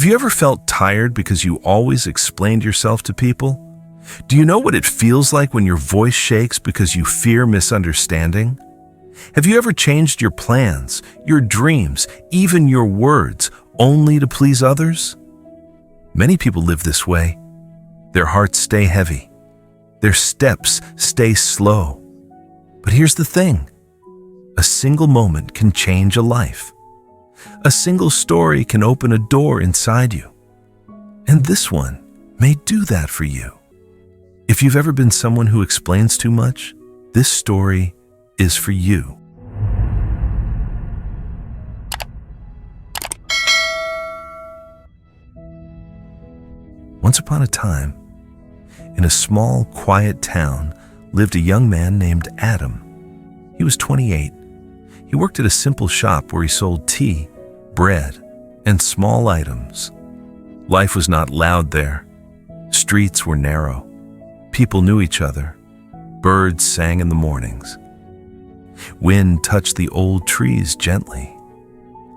Have you ever felt tired because you always explained yourself to people? Do you know what it feels like when your voice shakes because you fear misunderstanding? Have you ever changed your plans, your dreams, even your words, only to please others? Many people live this way. Their hearts stay heavy. Their steps stay slow. But here's the thing. A single moment can change a life. A single story can open a door inside you. And this one may do that for you. If you've ever been someone who explains too much, this story is for you. Once upon a time, in a small, quiet town, lived a young man named Adam. He was 28. He worked at a simple shop where he sold tea, bread, and small items. Life was not loud there. Streets were narrow. People knew each other. Birds sang in the mornings. Wind touched the old trees gently.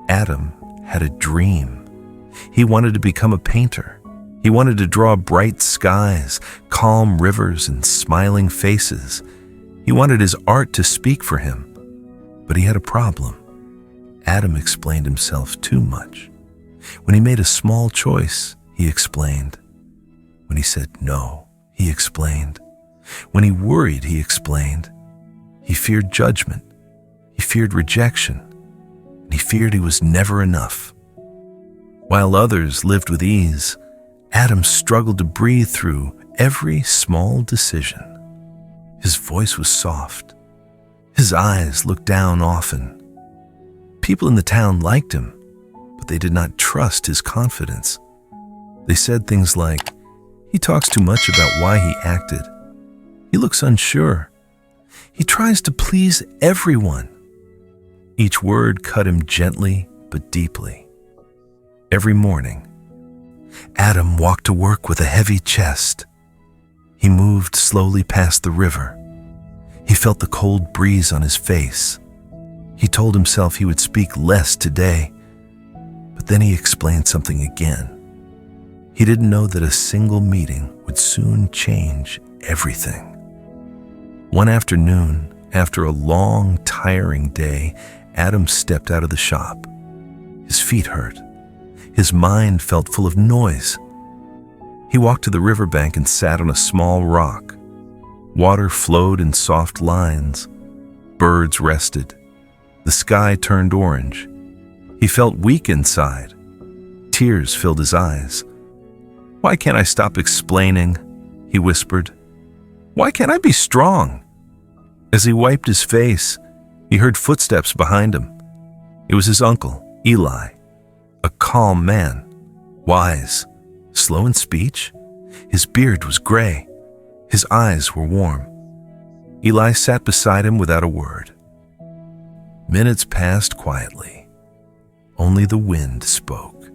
Adam had a dream. He wanted to become a painter. He wanted to draw bright skies, calm rivers, and smiling faces. He wanted his art to speak for him. But he had a problem. Adam explained himself too much. When he made a small choice, he explained. When he said no, he explained. When he worried, he explained. He feared judgment. He feared rejection. And he feared he was never enough. While others lived with ease, Adam struggled to breathe through every small decision. His voice was soft. His eyes looked down often. People in the town liked him, but they did not trust his confidence. They said things like, "He talks too much about why he acted. He looks unsure. He tries to please everyone." Each word cut him gently but deeply. Every morning, Adam walked to work with a heavy chest. He moved slowly past the river. He felt the cold breeze on his face. He told himself he would speak less today, but then he explained something again. He didn't know that a single meeting would soon change everything. One afternoon, after a long, tiring day, Adam stepped out of the shop. His feet hurt. His mind felt full of noise. He walked to the riverbank and sat on a small rock. Water flowed in soft lines. Birds rested. The sky turned orange. He felt weak inside. Tears filled his eyes. "Why can't I stop explaining?" he whispered. "Why can't I be strong?" As he wiped his face, he heard footsteps behind him. It was his uncle, Eli, a calm man, wise, slow in speech. His beard was gray. His eyes were warm. Eli sat beside him without a word. Minutes passed quietly. Only the wind spoke.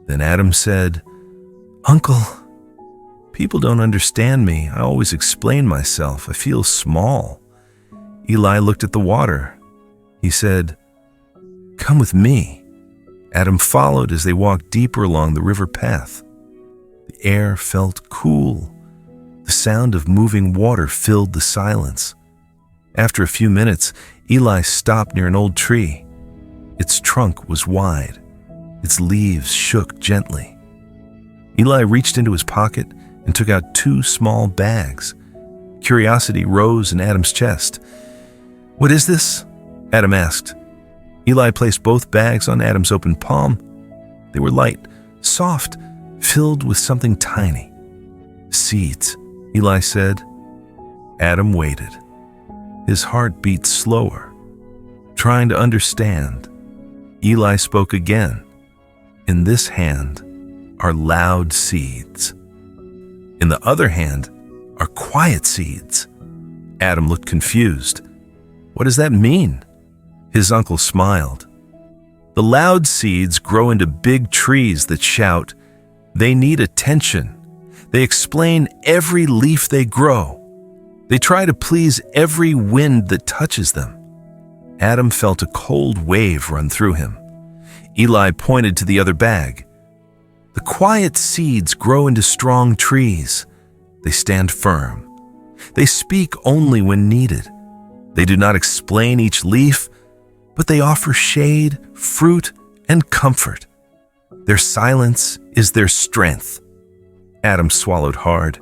Then Adam said, "Uncle, people don't understand me. I always explain myself. I feel small." Eli looked at the water. He said, "Come with me." Adam followed as they walked deeper along the river path. The air felt cool. The sound of moving water filled the silence. After a few minutes, Eli stopped near an old tree. Its trunk was wide. Its leaves shook gently. Eli reached into his pocket and took out 2 small bags. Curiosity rose in Adam's chest. "What is this?" Adam asked. Eli placed both bags on Adam's open palm. They were light, soft, filled with something tiny. "Seeds," Eli said. Adam waited. His heart beat slower. Trying to understand, Eli spoke again. "In this hand are loud seeds. In the other hand are quiet seeds." Adam looked confused. "What does that mean?" His uncle smiled. "The loud seeds grow into big trees that shout. They need attention. They explain every leaf they grow. They try to please every wind that touches them." Adam felt a cold wave run through him. Eli pointed to the other bag. The quiet seeds grow into strong trees. They stand firm. They speak only when needed. They do not explain each leaf, but they offer shade, fruit, and comfort. Their silence is their strength. Adam swallowed hard.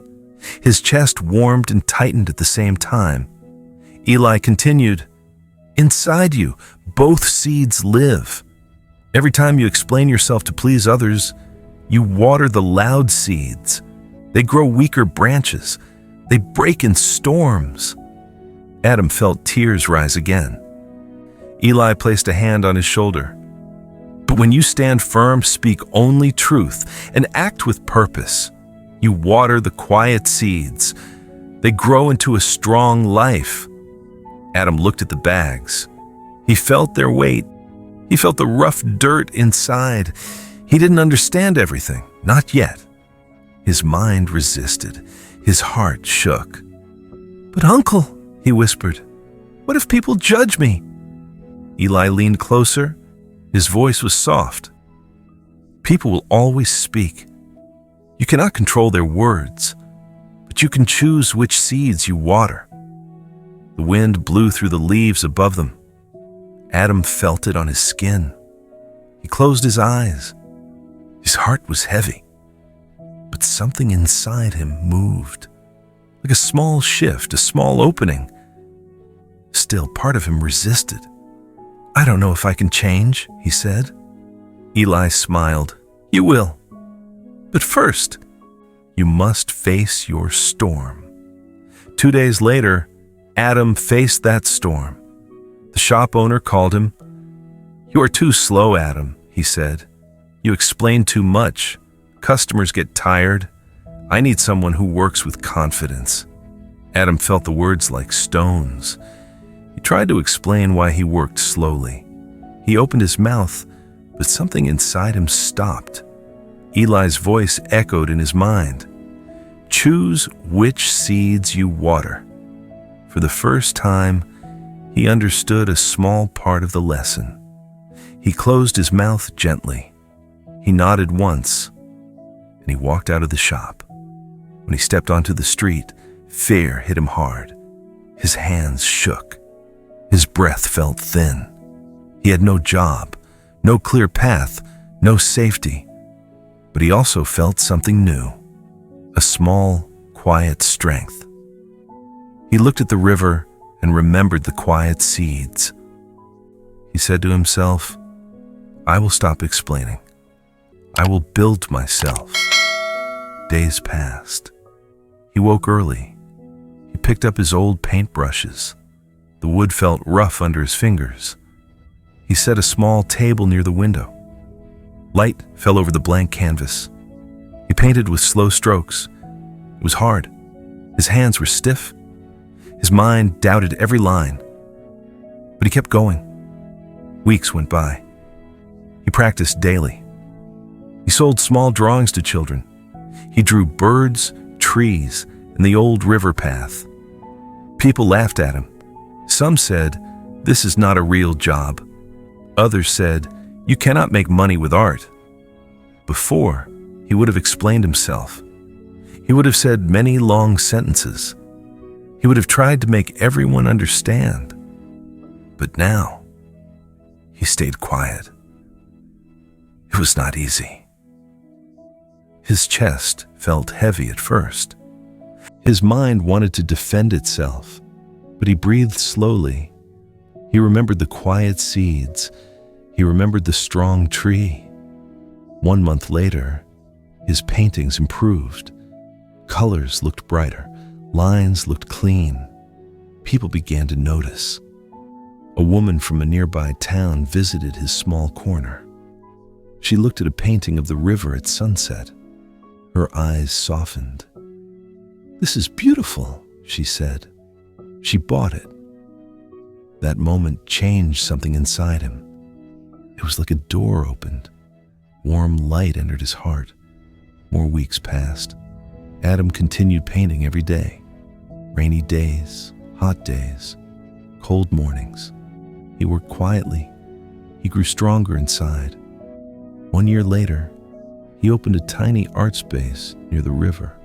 His chest warmed and tightened at the same time. Eli continued, "Inside you, both seeds live. Every time you explain yourself to please others, you water the loud seeds. They grow weaker branches. They break in storms." Adam felt tears rise again. Eli placed a hand on his shoulder. "But when you stand firm, speak only truth, and act with purpose, you water the quiet seeds. They grow into a strong life." Adam looked at the bags. He felt their weight. He felt the rough dirt inside. He didn't understand everything, not yet. His mind resisted. His heart shook. "But Uncle," he whispered, "what if people judge me?" Eli leaned closer. His voice was soft. "People will always speak. You cannot control their words, but you can choose which seeds you water." The wind blew through the leaves above them. Adam felt it on his skin. He closed his eyes. His heart was heavy, but something inside him moved, like a small shift, a small opening. Still, part of him resisted. "I don't know if I can change," he said. Eli smiled. "You will. But first, you must face your storm." 2 days later, Adam faced that storm. The shop owner called him. "You are too slow, Adam," he said. "You explain too much. Customers get tired. I need someone who works with confidence." Adam felt the words like stones. He tried to explain why he worked slowly. He opened his mouth, but something inside him stopped. Eli's voice echoed in his mind. "Choose which seeds you water." For the first time, he understood a small part of the lesson. He closed his mouth gently. He nodded once, and he walked out of the shop. When he stepped onto the street, fear hit him hard. His hands shook. His breath felt thin. He had no job, no clear path, no safety. But he also felt something new, a small, quiet strength. He looked at the river and remembered the quiet seeds. He said to himself, "I will stop explaining. I will build myself." Days passed. He woke early. He picked up his old paintbrushes. The wood felt rough under his fingers. He set a small table near the window. Light fell over the blank canvas. He painted with slow strokes. It was hard. His hands were stiff. His mind doubted every line. But he kept going. Weeks went by. He practiced daily. He sold small drawings to children. He drew birds, trees, and the old river path. People laughed at him. Some said, "This is not a real job." Others said, "You cannot make money with art." Before, he would have explained himself. He would have said many long sentences. He would have tried to make everyone understand. But now, he stayed quiet. It was not easy. His chest felt heavy at first. His mind wanted to defend itself, but he breathed slowly. He remembered the quiet seeds. He remembered the strong tree. 1 month later, his paintings improved. Colors looked brighter. Lines looked clean. People began to notice. A woman from a nearby town visited his small corner. She looked at a painting of the river at sunset. Her eyes softened. "This is beautiful," she said. She bought it. That moment changed something inside him. It was like a door opened. Warm light entered his heart. More weeks passed. Adam continued painting every day. Rainy days, hot days, cold mornings. He worked quietly. He grew stronger inside. 1 year later, he opened a tiny art space near the river.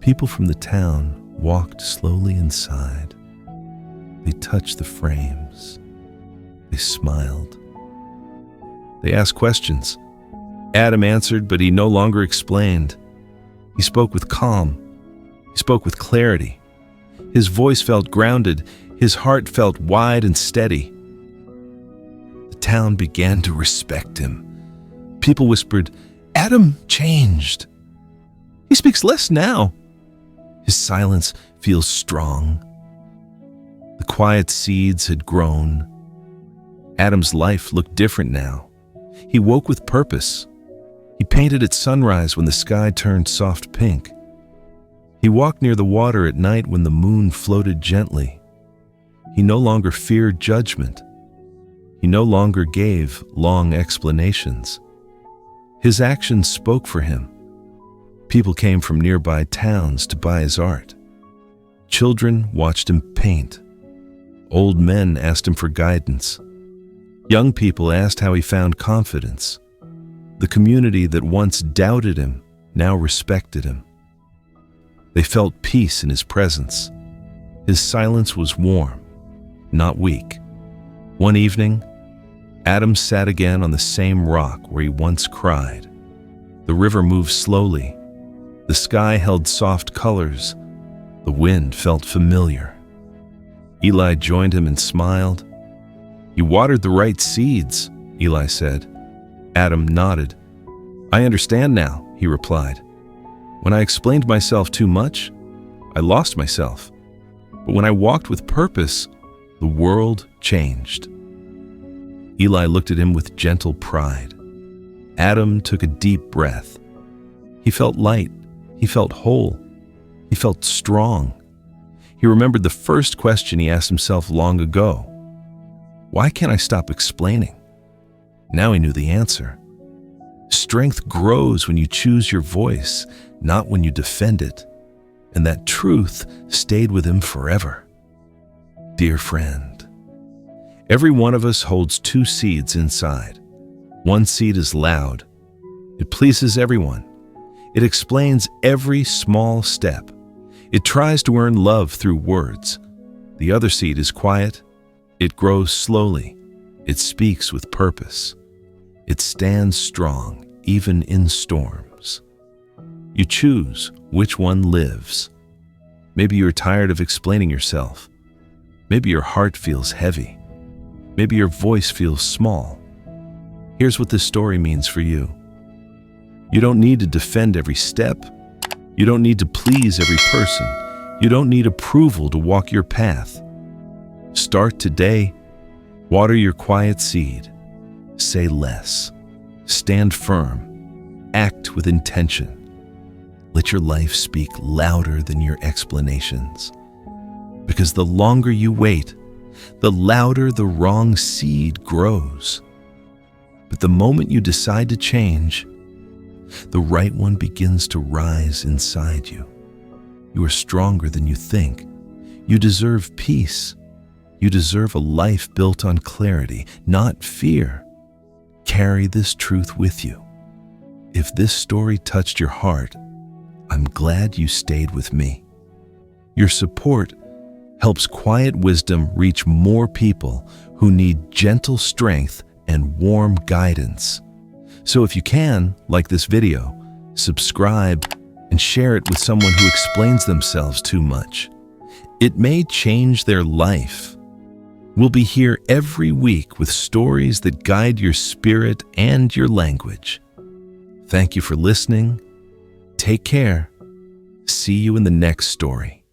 People from the town walked slowly inside. They touched the frames. They smiled. They asked questions. Adam answered, but he no longer explained. He spoke with calm. He spoke with clarity. His voice felt grounded. His heart felt wide and steady. The town began to respect him. People whispered, "Adam changed. He speaks less now. His silence feels strong." The quiet seeds had grown. Adam's life looked different now. He woke with purpose. He painted at sunrise when the sky turned soft pink. He walked near the water at night when the moon floated gently. He no longer feared judgment. He no longer gave long explanations. His actions spoke for him. People came from nearby towns to buy his art. Children watched him paint. Old men asked him for guidance. Young people asked how he found confidence. The community that once doubted him now respected him. They felt peace in his presence. His silence was warm, not weak. One evening, Adam sat again on the same rock where he once cried. The river moved slowly. The sky held soft colors. The wind felt familiar. Eli joined him and smiled. "You watered the right seeds," Eli said. Adam nodded. "I understand now," he replied. "When I explained myself too much, I lost myself. But when I walked with purpose, the world changed." Eli looked at him with gentle pride. Adam took a deep breath. He felt light. He felt whole. He felt strong. He remembered the first question he asked himself long ago. Why can't I stop explaining? Now he knew the answer. Strength grows when you choose your voice, not when you defend it. And that truth stayed with him forever. Dear friend, every one of us holds two seeds inside. One seed is loud. It pleases everyone. It explains every small step. It tries to earn love through words. The other seed is quiet. It grows slowly. It speaks with purpose. It stands strong, even in storms. You choose which one lives. Maybe you're tired of explaining yourself. Maybe your heart feels heavy. Maybe your voice feels small. Here's what this story means for you. You don't need to defend every step. You don't need to please every person. You don't need approval to walk your path. Start today. Water your quiet seed. Say less. Stand firm. Act with intention. Let your life speak louder than your explanations. Because the longer you wait, the louder the wrong seed grows. But the moment you decide to change, the right one begins to rise inside you. You are stronger than you think. You deserve peace. You deserve a life built on clarity, not fear. Carry this truth with you. If this story touched your heart, I'm glad you stayed with me. Your support helps quiet wisdom reach more people who need gentle strength and warm guidance. So if you can, like this video, subscribe and share it with someone who explains themselves too much. It may change their life. We'll be here every week with stories that guide your spirit and your language. Thank you for listening. Take care. See you in the next story.